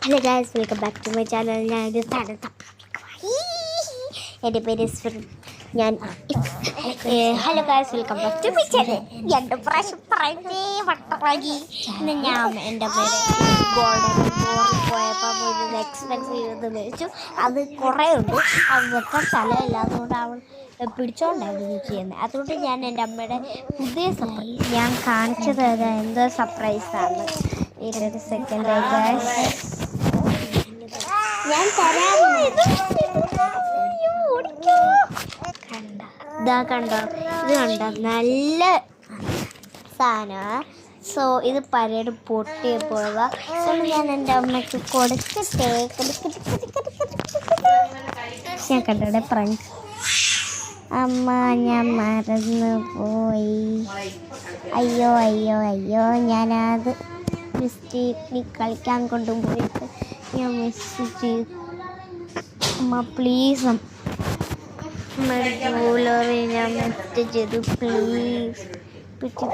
Hello guys, welcome back to my channel. എൻ്റെ പേര് ഞാൻ hello guys, welcome back to my channel. രണ്ട് പ്രാവശ്യം പറഞ്ഞേ വട്ടറാക്കി. ഇന്ന് ഞാൻ എൻ്റെ പേര് ഗോൾഡൻ പോയപ്പോൾ ഒരു എക്സ്പെൻസീവ് ചെയ്ത് മേടിച്ചു. അത് കുറേ ഉണ്ട്, അത് വെക്കാൻ സ്ഥലമില്ലാത്തതുകൊണ്ട് അവൾ പിടിച്ചോണ്ടായിരുന്നു ചെയ്യുന്നത്. അതുകൊണ്ട് ഞാൻ എൻ്റെ അമ്മയുടെ പുതിയ സർപ്രൈസ് ഞാൻ കാണിച്ചു തരാം. എന്തോ സർപ്രൈസാണ്. ഒരു സെക്കൻഡ് ഗൈസ്, ഞാൻ തരാം. ഇതാ കണ്ടോ, ഇത് കണ്ടോ, നല്ല സാധനമാണ്. സോ ഇത് പരേഡ് പൊട്ടിയപ്പോൾ ഞാൻ എൻ്റെ അമ്മയ്ക്ക് കൊടുക്കട്ടെ. ഞാൻ കണ്ടോടെ ഫ്രണ്ട്സ്, അമ്മ ഞാൻ മറന്നു പോയി. അയ്യോ അയ്യോ അയ്യോ, ഞാനത് മിസ്റ്റേക്കിന് കളിക്കാൻ കൊണ്ടുപോയിട്ട് ഞാൻ മിസ് ചെയ്തു. അമ്മ പ്ലീസ്, ഞാൻ മിസ് ചെയ്തു. പ്ലീസ്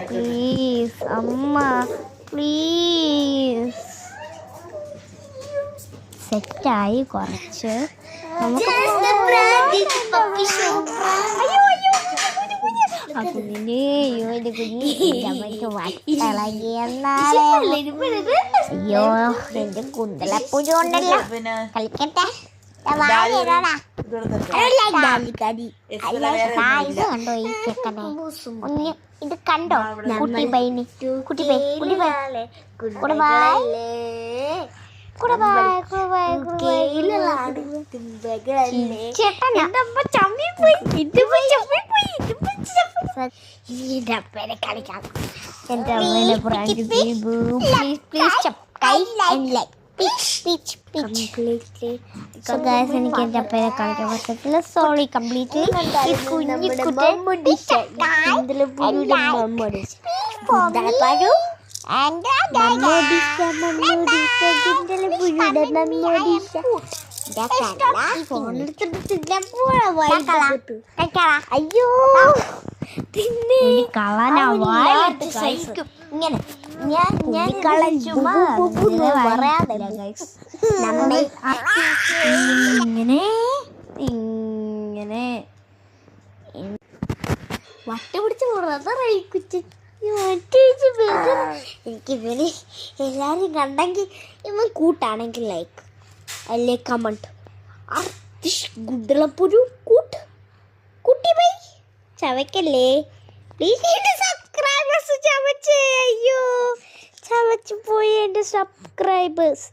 പ്ലീസ് അമ്മ പ്ലീസ്. സെറ്റായി കുറച്ച്. നമുക്ക് കുഞ്ഞിനെയോ എൻ്റെ കുഞ്ഞിക്ക് വട്ടളകിയെന്നാലേ. അയ്യോ, എൻ്റെ കുന്തളപ്പൂജ ഉണ്ടല്ലോ, കളിക്കട്ടെ. ഇത് കണ്ടോ ഈ ചെക്കനെ, ഇത് കണ്ടോ കുട്ടി ബൈനി, കുട്ടി ബൈ, കുട്ടി ബൈ, കുട്ടി ബൈ, കുട്ടി ബൈ, കളിക്കാം. എൻ്റെ അമ്മേനെ പ്രാങ്ക് ചെയ്തു. പ്ലീസ് പ്ലീസ് എനിക്ക് എൻ്റെ അപ്പനെ കളിക്കാൻ പറ്റത്തില്ല. Sorry completely. അയ്യോ ഇങ്ങനെ ഞാൻ കളഞ്ഞു പറയാതെ ഇങ്ങനെ ഇങ്ങനെ വട്ട പിടിച്ച് പുറത്തറിയിച്ചു. എനിക്ക് ഇവന് എല്ലാവരും കണ്ടെങ്കിൽ ഇവൻ കൂട്ടാണെങ്കിൽ ലൈക്ക് അല്ലേ കമണ്ട്. ഗുഡളപ്പൊരു കുട്ടി ബൈ ചവയ്ക്കല്ലേ പ്ലീസ്. സബ്സ്ക്രൈബേഴ്സ് ചവച്ചേ, അയ്യോ ചവച്ചു പോയി എൻ്റെ സബ്സ്ക്രൈബേഴ്സ്.